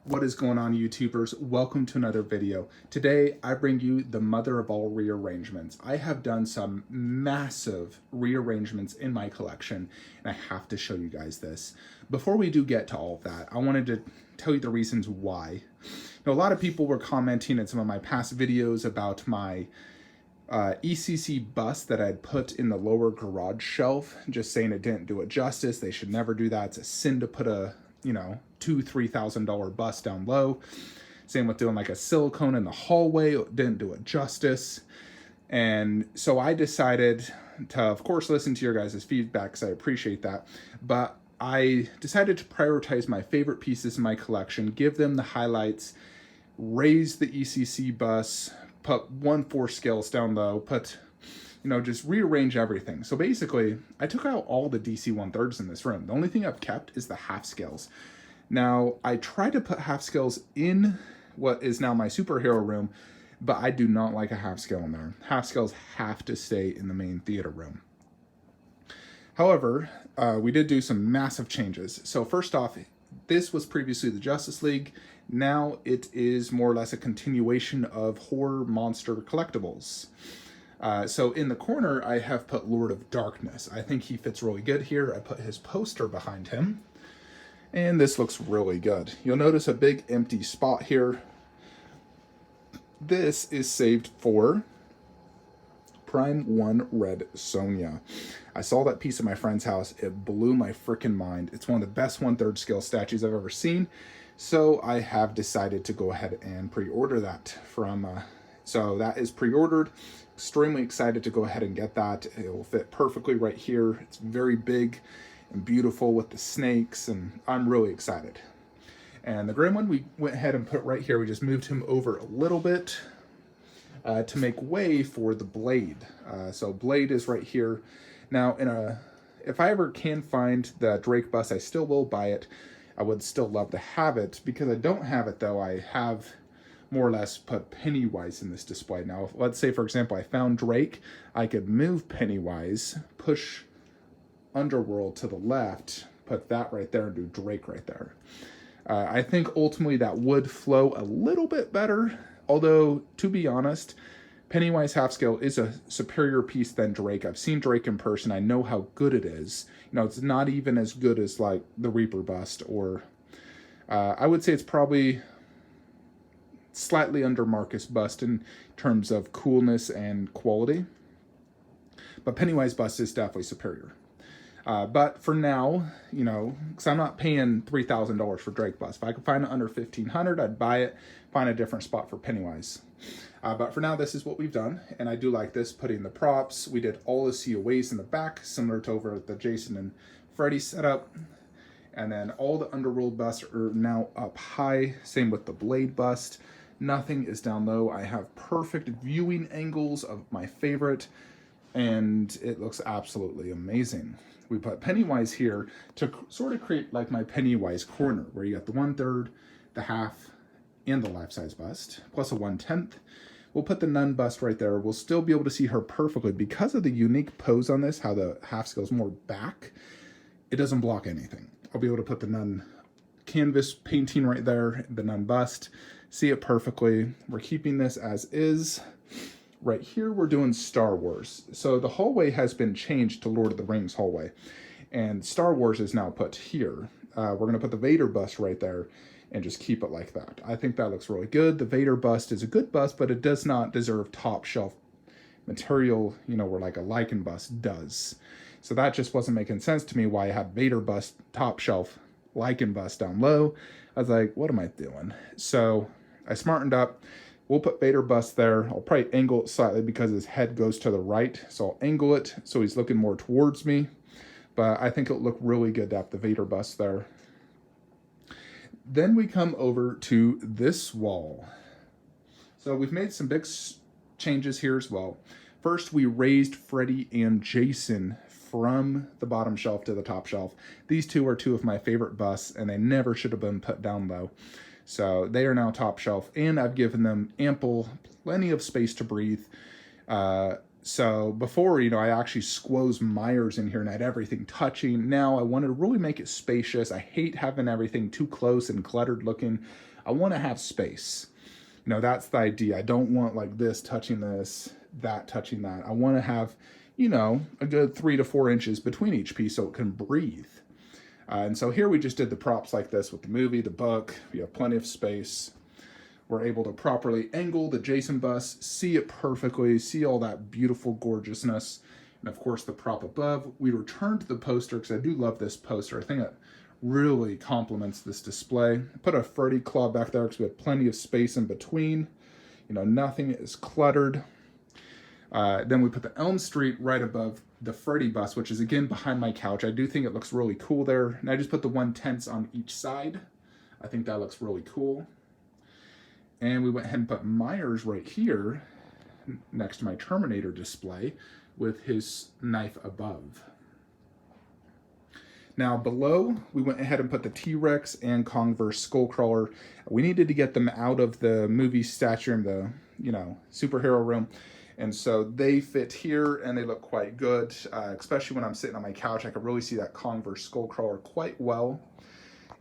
What is going on, YouTubers? Welcome to another video. Today, I bring you the mother of all rearrangements. I have done some massive rearrangements in my collection, and I have to show you guys this. Before we do get to all of that, I wanted to tell you the reasons why. Now, a lot of people were commenting in some of my past videos about my ECC bust that I'd put in the lower garage shelf, just saying it didn't do it justice. They should never do that. It's a sin to put a, $2,000-$3,000 bust down low. Same with doing like a silicone in the hallway. It didn't do it justice. And so I decided to, of course, listen to your guys' feedback, because I appreciate that. But I decided to prioritize my favorite pieces in my collection, give them the highlights, raise the ECC bus, put 1/4 scales down low, just rearrange everything. So basically, I took out all the DC 1/3 in this room. The only thing I've kept is the half scales. Now, I tried to put half scales in what is now my superhero room, but I do not like a half scale in there. Half scales have to stay in the main theater room. However, we did do some massive changes. So first off, this was previously the Justice League. Now it is more or less a continuation of horror monster collectibles. So in the corner, I have put Lord of Darkness. I think he fits really good here. I put his poster behind him, and this looks really good. You'll notice a big empty spot here. This is saved for Prime 1 Red Sonja. I saw that piece at my friend's house. It blew my freaking mind. It's one of the best 1/3 scale statues I've ever seen. So I have decided to go ahead and pre-order that from, so that is pre-ordered. Extremely excited to go ahead and get that. It will fit perfectly right here. It's very big and beautiful with the snakes, and I'm really excited. And the Gremlin, we went ahead and put right here. We just moved him over a little bit to make way for the Blade. So Blade is right here. Now, if I ever can find the Drake bust, I still will buy it. I would still love to have it. Because I don't have it, though, I have more or less put Pennywise in this display. Now, let's say, for example, I found Drake. I could move Pennywise, push Underworld to the left, put that right there, and do Drake right there. I think ultimately that would flow a little bit better. Although, to be honest, Pennywise half scale is a superior piece than Drake. I've seen Drake in person. I know how good it is. It's not even as good as like the Reaper bust, or I would say it's probably slightly under Marcus bust in terms of coolness and quality. But Pennywise bust is definitely superior. But for now, because I'm not paying $3,000 for Drake bust. If I could find it under $1,500, I'd buy it, find a different spot for Pennywise. But for now, this is what we've done, and I do like this, putting the props. We did all the COAs in the back, similar to over at the Jason and Freddy setup. And then all the Underworld busts are now up high, same with the Blade bust. Nothing is down low. I have perfect viewing angles of my favorite, and it looks absolutely amazing. We put Pennywise here to sort of create like my Pennywise corner, where you got the 1/3, the half, and the life-size bust, plus a 1/10. We'll put the nun bust right there. We'll still be able to see her perfectly. Because of the unique pose on this, how the half scale is more back, it doesn't block anything. I'll be able to put the nun canvas painting right there, the nun bust, see it perfectly. We're keeping this as is. Right here, we're doing Star Wars. So the hallway has been changed to Lord of the Rings hallway, and Star Wars is now put here. We're going to put the Vader bust right there and just keep it like that. I think that looks really good. The Vader bust is a good bust, but it does not deserve top shelf material, where like a Lycan bust does. So that just wasn't making sense to me, why I had Vader bust top shelf, Lycan bust down low. I was like, what am I doing? So I smartened up. We'll put Vader bust there. I'll probably angle it slightly because his head goes to the right. So I'll angle it so he's looking more towards me. But I think it'll look really good to have the Vader bust there. Then we come over to this wall. So we've made some big changes here as well. First, we raised Freddy and Jason from the bottom shelf to the top shelf. These two are two of my favorite busts, and they never should have been put down low. So they are now top shelf, and I've given them plenty of space to breathe. So before, I actually squoze Myers in here and had everything touching. Now I wanted to really make it spacious. I hate having everything too close and cluttered looking. I want to have space. That's the idea. I don't want like this touching this, that touching that. I want to have, a good 3 to 4 inches between each piece so it can breathe. And so here we just did the props like this with the movie, the book. We have plenty of space. We're able to properly angle the Jason bus, see it perfectly, see all that beautiful gorgeousness. And of course the prop above. We returned the poster because I do love this poster. I think it really complements this display. Put a Freddy claw back there because we had plenty of space in between. Nothing is cluttered. Then we put the Elm Street right above the Freddy bus, which is again behind my couch. I do think it looks really cool there. And I just put the 1/10 on each side. I think that looks really cool. And we went ahead and put Myers right here next to my Terminator display with his knife above. Now below, we went ahead and put the T-Rex and Kongverse Skullcrawler. We needed to get them out of the movie statue room, the, superhero room. And so they fit here and they look quite good, especially when I'm sitting on my couch. I can really see that Kongverse Skullcrawler quite well.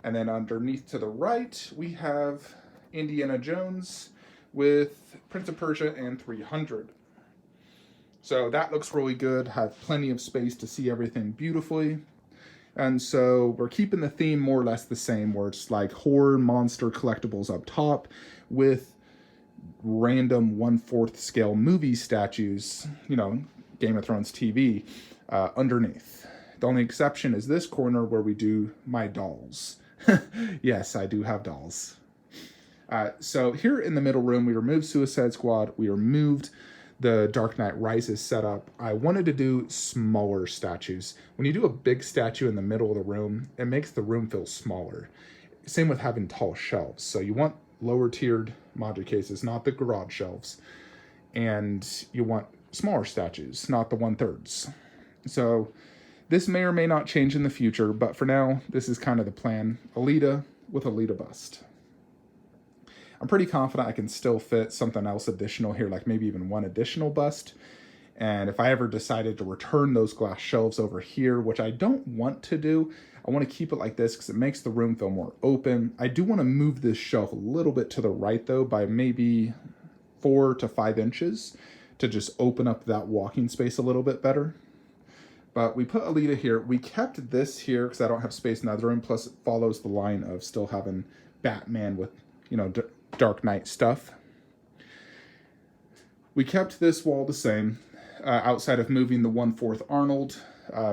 And then underneath to the right, we have Indiana Jones with Prince of Persia and 300. So that looks really good. Have plenty of space to see everything beautifully. And so we're keeping the theme more or less the same, where it's like horror monster collectibles up top with random 1/4 scale movie statues, Game of Thrones TV, underneath. The only exception is this corner where we do my dolls. Yes, I do have dolls. So here in the middle room, we removed Suicide Squad. We removed the Dark Knight Rises setup. I wanted to do smaller statues. When you do a big statue in the middle of the room, it makes the room feel smaller. Same with having tall shelves. So you want lower tiered module cases, not the garage shelves. And you want smaller statues, not the 1/3. So this may or may not change in the future, but for now, this is kind of the plan. Alita with Alita bust. I'm pretty confident I can still fit something else additional here, like maybe even one additional bust. And if I ever decided to return those glass shelves over here, which I don't want to do, I want to keep it like this because it makes the room feel more open. I do want to move this shelf a little bit to the right though, by maybe 4 to 5 inches to just open up that walking space a little bit better. But we put Alita here. We kept this here because I don't have space in the other room. Plus it follows the line of still having Batman with, Dark Knight stuff. We kept this wall the same, outside of moving the 1/4 Arnold,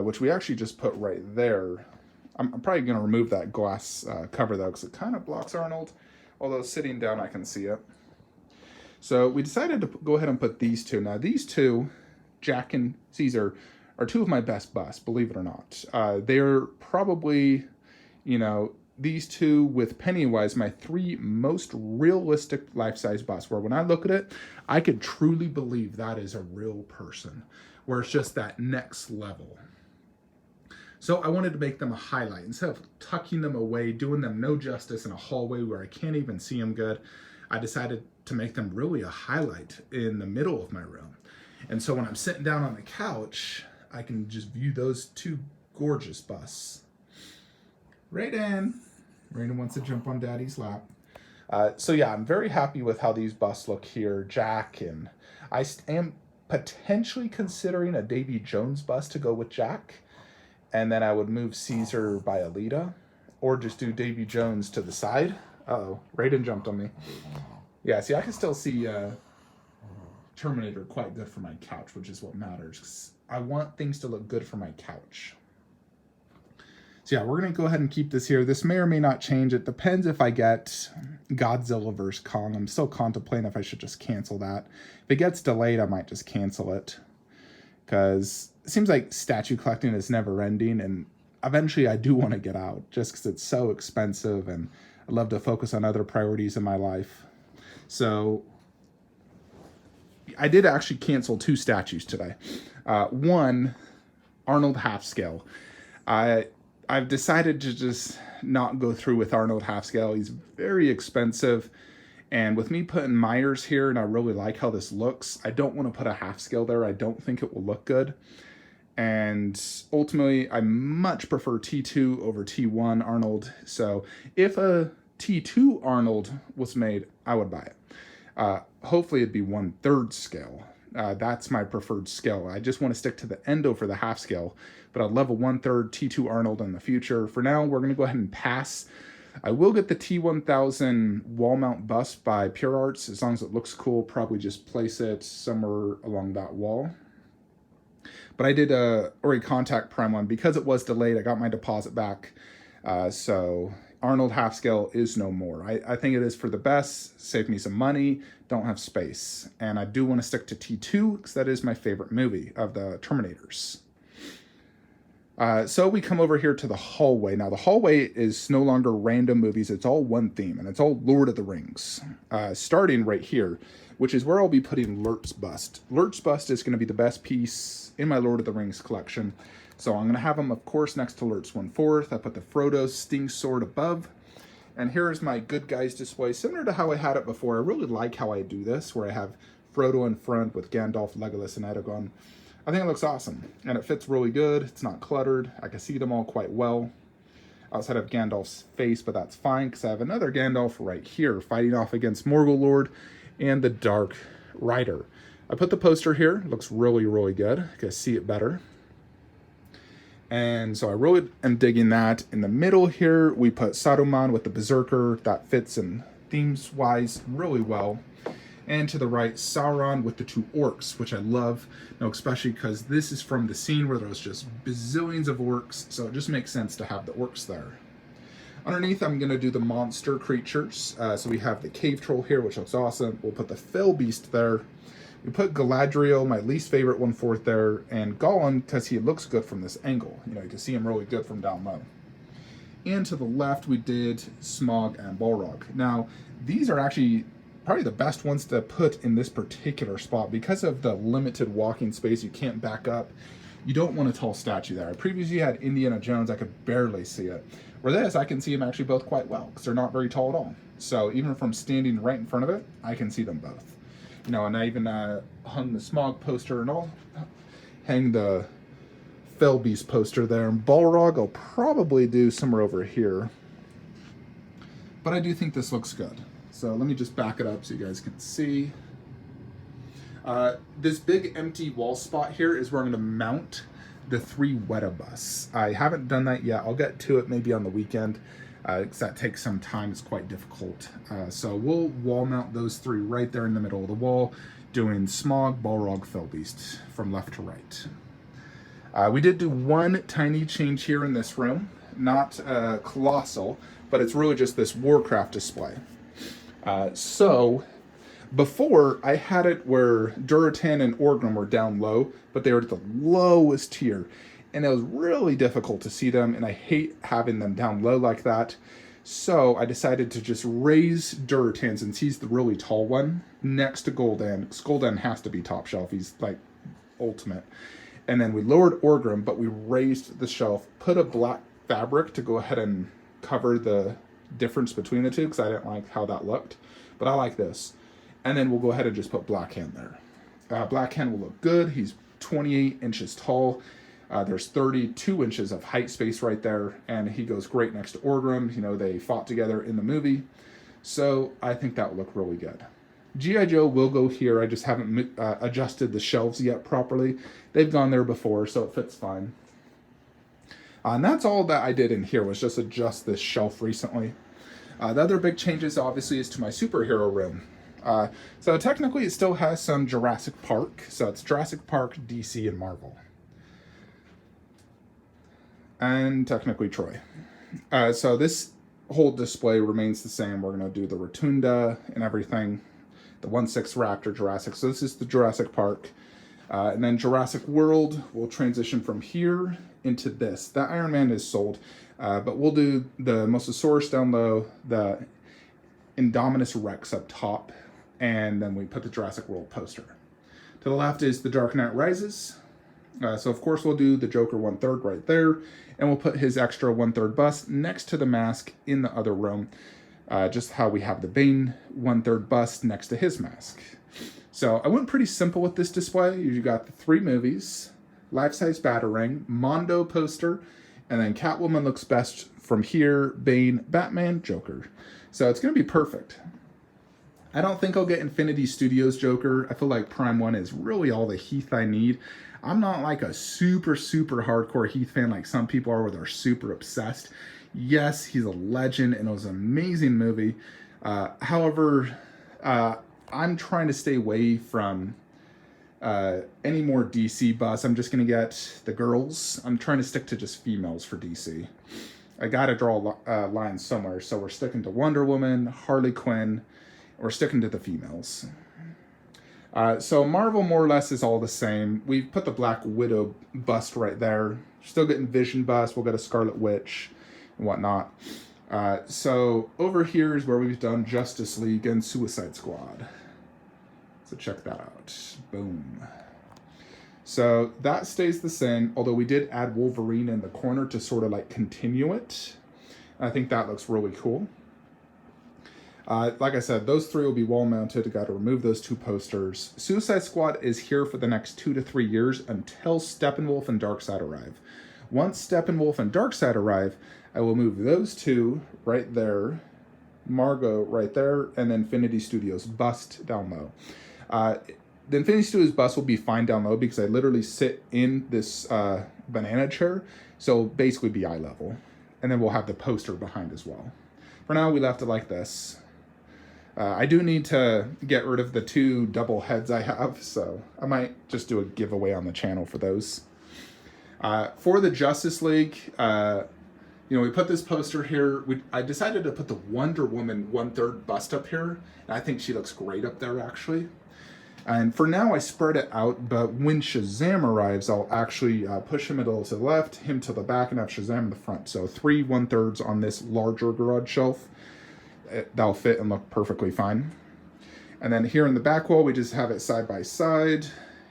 which we actually just put right there. I'm probably going to remove that glass cover though, because it kind of blocks Arnold, although sitting down I can see it. So we decided to go ahead and put these two. Now these two, Jack and Caesar, are two of my best busts, believe it or not. They're probably, these two with Pennywise, my 3 most realistic life-size busts, where when I look at it, I could truly believe that is a real person, where it's just that next level. So I wanted to make them a highlight. Instead of tucking them away, doing them no justice in a hallway where I can't even see them good, I decided to make them really a highlight in the middle of my room. And so when I'm sitting down on the couch, I can just view those 2 gorgeous busts. Raiden wants to jump on Daddy's lap. So yeah, I'm very happy with how these busts look here. Jack, and I am potentially considering a Davy Jones bust to go with Jack. And then I would move Caesar by Alita, or just do Davy Jones to the side. Uh-oh, Raiden jumped on me. Yeah, see, I can still see Terminator quite good for my couch, which is what matters. 'Cause I want things to look good for my couch. So yeah, we're going to go ahead and keep this here. This may or may not change. It depends if I get Godzilla vs. Kong. I'm still contemplating if I should just cancel that. If it gets delayed, I might just cancel it. Because it seems like statue collecting is never ending. And eventually I do want to get out just because it's so expensive. And I love to focus on other priorities in my life. So I did actually cancel 2 statues today. One, Arnold half scale. I've decided to just not go through with Arnold half scale. He's very expensive, And with me putting Myers here, and I really like how this looks, I don't want to put a half scale there. I don't think it will look good. And ultimately, I much prefer T2 over T1 Arnold. So if a T2 Arnold was made, I would buy it. Hopefully it'd be 1/3 scale. That's my preferred scale. I just want to stick to the endo for the half scale, but I'd love a 1/3 T2 Arnold in the future. For now, we're going to go ahead and pass. I will get the T1000 wall mount bust by Pure Arts. As long as it looks cool, probably just place it somewhere along that wall. But I did already contact Prime 1 because it was delayed. I got my deposit back. So Arnold half scale is no more. I think it is for the best. Save me some money. Don't have space. And I do want to stick to T2 because that is my favorite movie of the Terminators. So we come over here to the hallway. Now the hallway is no longer random movies. It's all one theme, and it's all Lord of the Rings. Starting right here, which is where I'll be putting Lurt's bust. Lurt's bust is going to be the best piece in my Lord of the Rings collection. So I'm going to have him, of course, next to Lurt's 1/4. I put the Frodo Sting Sword above. And here is my good guys display, similar to how I had it before. I really like how I do this, where I have Frodo in front with Gandalf, Legolas, and Aragorn. I think it looks awesome, and it fits really good. It's not cluttered. I can see them all quite well outside of Gandalf's face, but that's fine because I have another Gandalf right here fighting off against Morgul Lord and the Dark Rider. I put the poster here. It looks really, really good. I can see it better. And so I really am digging that. In the middle here, we put Saruman with the Berserker. That fits in themes-wise really well. And to the right, Sauron with the 2 orcs, which I love, especially because this is from the scene where there was just bazillions of orcs, so it just makes sense to have the orcs there. Underneath, I'm going to do the monster creatures. So we have the cave troll here, which looks awesome. We'll put the fell beast there. We put Galadriel, my least favorite 1/4 there, and Gollum, because he looks good from this angle. You can see him really good from down low. And to the left, we did Smaug and Balrog. Now, these are actually probably the best ones to put in this particular spot because of the limited walking space. You can't back up. You don't want a tall statue there. I previously had Indiana Jones. I could barely see it. Where this, I can see them actually both quite well because they're not very tall at all. So even from standing right in front of it, I can see them both. And I even hung the Smaug poster, and I'll hang the Fell Beast poster there. And Balrog I'll probably do somewhere over here. But I do think this looks good. So let me just back it up so you guys can see. This big empty wall spot here is where I'm going to mount the 3 Weta busts. I haven't done that yet. I'll get to it maybe on the weekend because that takes some time. It's quite difficult. So we'll wall mount those 3 right there in the middle of the wall, doing Smaug, Balrog, Fellbeast from left to right. We did do one tiny change here in this room, not colossal, but it's really just this Warcraft display. So before I had it where Durotan and Orgrim were down low, but they were at the lowest tier, and it was really difficult to see them, and I hate having them down low like that. So I decided to just raise Durotan, since he's the really tall one, next to Gul'dan. Gul'dan has to be top shelf. He's like ultimate. And then we lowered Orgrim, but we raised the shelf, put a black fabric to go ahead and cover the difference between the two, because I didn't like how that looked. But I like this. And then we'll go ahead and just put Blackhand there. Blackhand will look good. He's 28 inches tall. There's 32 inches of height space right there, and he goes great next to Orgrim. They fought together in the movie. So I think that will look really good. G.I. Joe will go here. I just haven't adjusted the shelves yet properly. They've gone there before, so it fits fine. And that's all that I did in here, was just adjust this shelf recently. The other big changes, obviously, is to my superhero room. So technically, it still has some Jurassic Park. So it's Jurassic Park, DC, and Marvel. And technically Troy. So this whole display remains the same. We're going to do the Rotunda and everything. The 1/6 Raptor Jurassic. So this is the Jurassic Park. And then Jurassic World will transition from here into this. That Iron Man is sold. But we'll do the Mosasaurus down low, the Indominus Rex up top, and then we put the Jurassic World poster. To the left is the Dark Knight Rises. So of course we'll do the Joker 1/3 right there, and we'll put his extra 1/3 bust next to the mask in the other room. just how we have the Bane 1/3 bust next to his mask. So I went pretty simple with this display. You got the 3 movies, life-size Batarang, Mondo poster, and then Catwoman looks best from here, Bane, Batman, Joker. So it's going to be perfect. I don't think I'll get Infinity Studios Joker. I feel like Prime 1 is really all the Heath I need. I'm not like a super hardcore Heath fan like some people are where they're super obsessed. Yes, he's a legend and it was an amazing movie. However, I'm trying to stay away from any more DC buzz. I'm just going to get the girls. I'm trying to stick to just females for DC. I got to draw a line somewhere. So we're sticking to Wonder Woman, Harley Quinn. We're sticking to the females. So Marvel more or less is all the same. We've put the Black Widow bust right there. Still getting Vision bust. We'll get a Scarlet Witch and whatnot. So over here is where we've done Justice League and Suicide Squad. So check that out. Boom. So that stays the same, although we did add Wolverine in the corner to sort of like continue it. I think that looks really cool. Like I said, those 3 will be wall mounted. Got to remove those 2 posters. Suicide Squad is here for the next 2 to 3 years until Steppenwolf and Darkseid arrive. Once Steppenwolf and Darkseid arrive, I will move those 2 right there, Margot right there, and then Infinity Studios bust down low. The Infinity Studios bust will be fine down low because I literally sit in this banana chair, so basically be eye level. And then we'll have the poster behind as well. For now, we left it like this. I do need to get rid of the 2 double heads I have, so I might just do a giveaway on the channel for those. For the Justice League, we put this poster here. I decided to put the Wonder Woman 1/3 bust up here, and I think she looks great up there, actually. And for now, I spread it out, but when Shazam arrives, I'll actually push him a little to the left, him to the back, and have Shazam in the front. So 3 1/3s on this larger garage shelf. That'll fit and look perfectly fine. And then here in the back wall, we just have it side by side,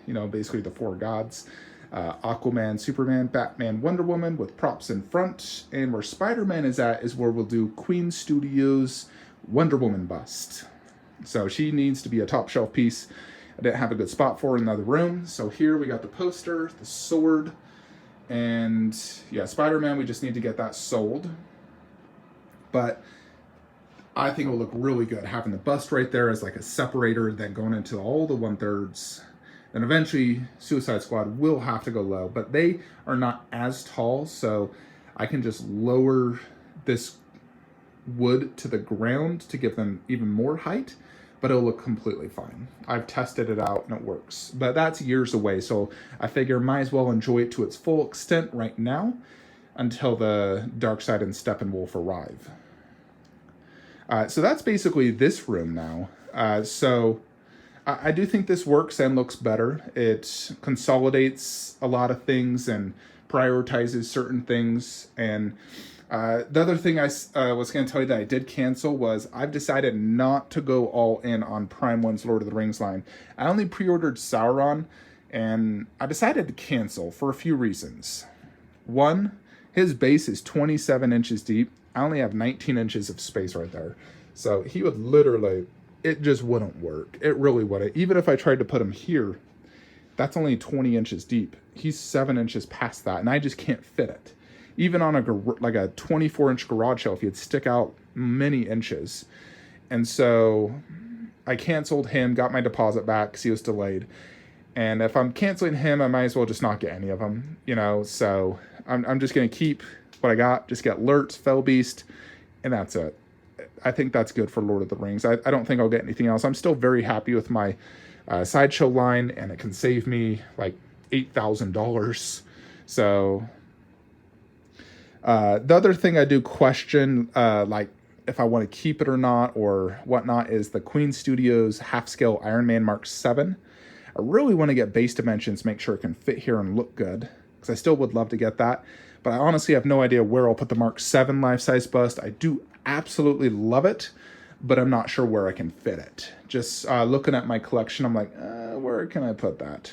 basically the 4 gods. Aquaman, Superman, Batman, Wonder Woman with props in front. And where Spider-Man is at is where we'll do Queen Studios Wonder Woman bust. So she needs to be a top shelf piece. I didn't have a good spot for her in another room. So here we got the poster, the sword, and yeah, Spider-Man, we just need to get that sold. But I think it'll look really good having the bust right there as like a separator, then going into all the 1/3s. And eventually Suicide Squad will have to go low, but they are not as tall, so I can just lower this wood to the ground to give them even more height, but it'll look completely fine. I've tested it out and it works, but that's years away, so I figure might as well enjoy it to its full extent right now until the Darkseid and Steppenwolf arrive. So that's basically this room now. So I do think this works and looks better. It consolidates a lot of things and prioritizes certain things. And the other thing I was going to tell you that I did cancel was I've decided not to go all in on Prime 1's Lord of the Rings line. I only pre-ordered Sauron, and I decided to cancel for a few reasons. One, his base is 27 inches deep. I only have 19 inches of space right there. So he would literally, it just wouldn't work. It really wouldn't. Even if I tried to put him here, that's only 20 inches deep. He's 7 inches past that, and I just can't fit it. Even on a 24-inch garage shelf, he'd stick out many inches. And so I canceled him, got my deposit back because he was delayed. And if I'm canceling him, I might as well just not get any of them, So I'm just going to keep what I got, just get Lurtz, Fellbeast, and that's it. I think that's good for Lord of the Rings. I don't think I'll get anything else. I'm still very happy with my Sideshow line, and it can save me like $8,000. So the other thing I do question, like if I want to keep it or not or whatnot, is the Queen Studios half-scale Iron Man Mark 7. I really want to get base dimensions, make sure it can fit here and look good, because I still would love to get that. But I honestly have no idea where I'll put the Mark 7 life-size bust. I do absolutely love it, but I'm not sure where I can fit it. Just looking at my collection, I'm like, where can I put that?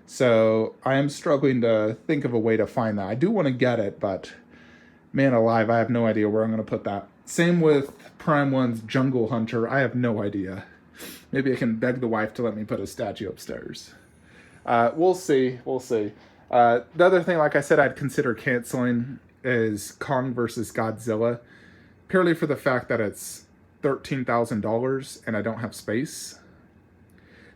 So I am struggling to think of a way to find that. I do want to get it, but man alive, I have no idea where I'm going to put that. Same with Prime 1's Jungle Hunter. I have no idea. Maybe I can beg the wife to let me put a statue upstairs. We'll see. We'll see. The other thing, like I said, I'd consider canceling is Kong versus Godzilla, purely for the fact that it's $13,000 and I don't have space.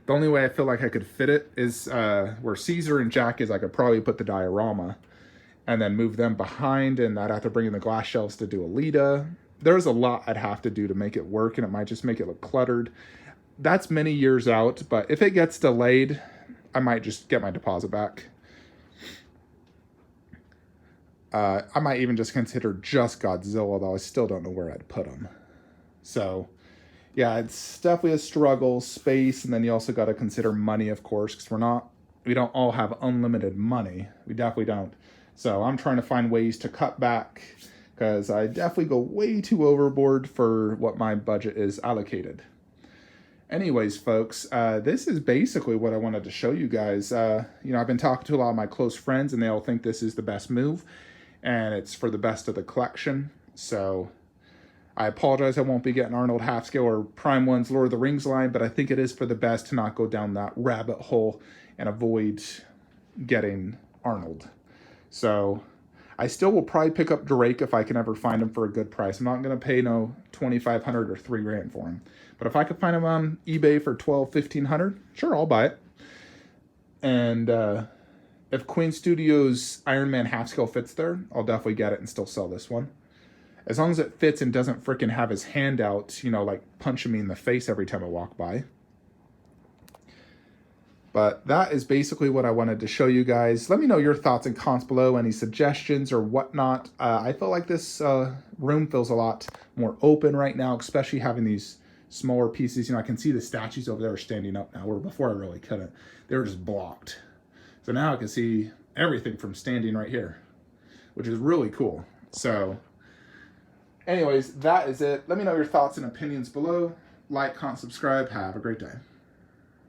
The only way I feel like I could fit it is where Caesar and Jack is. I could probably put the diorama and then move them behind, and I'd have to bring in the glass shelves to do Alita. There's a lot I'd have to do to make it work, and it might just make it look cluttered. That's many years out, but if it gets delayed, I might just get my deposit back. I might even just consider just Godzilla, though I still don't know where I'd put him. So, yeah, it's definitely a struggle, space, and then you also got to consider money, of course, because we don't all have unlimited money. We definitely don't. So I'm trying to find ways to cut back, because I definitely go way too overboard for what my budget is allocated. Anyways, folks, this is basically what I wanted to show you guys. I've been talking to a lot of my close friends, and they all think this is the best move, and it's for the best of the collection. So I apologize I won't be getting Arnold half scale or Prime 1's Lord of the Rings line, but I think it is for the best to not go down that rabbit hole and avoid getting Arnold. So I still will probably pick up Drake if I can ever find him for a good price. I'm not going to pay no $2,500 or $3,000 for him. But if I could find him on eBay for $1,200, $1,500, sure, I'll buy it. And if Queen Studios Iron Man half scale fits there, I'll definitely get it and still sell this one. As long as it fits and doesn't freaking have his hand out, like punching me in the face every time I walk by. But that is basically what I wanted to show you guys. Let me know your thoughts and comments below, any suggestions or whatnot. I feel like this room feels a lot more open right now, especially having these smaller pieces. I can see the statues over there are standing up now, where before I really couldn't. They were just blocked. So now I can see everything from standing right here, which is really cool. So anyways, that is it. Let me know your thoughts and opinions below. Like, comment, subscribe. Have a great day.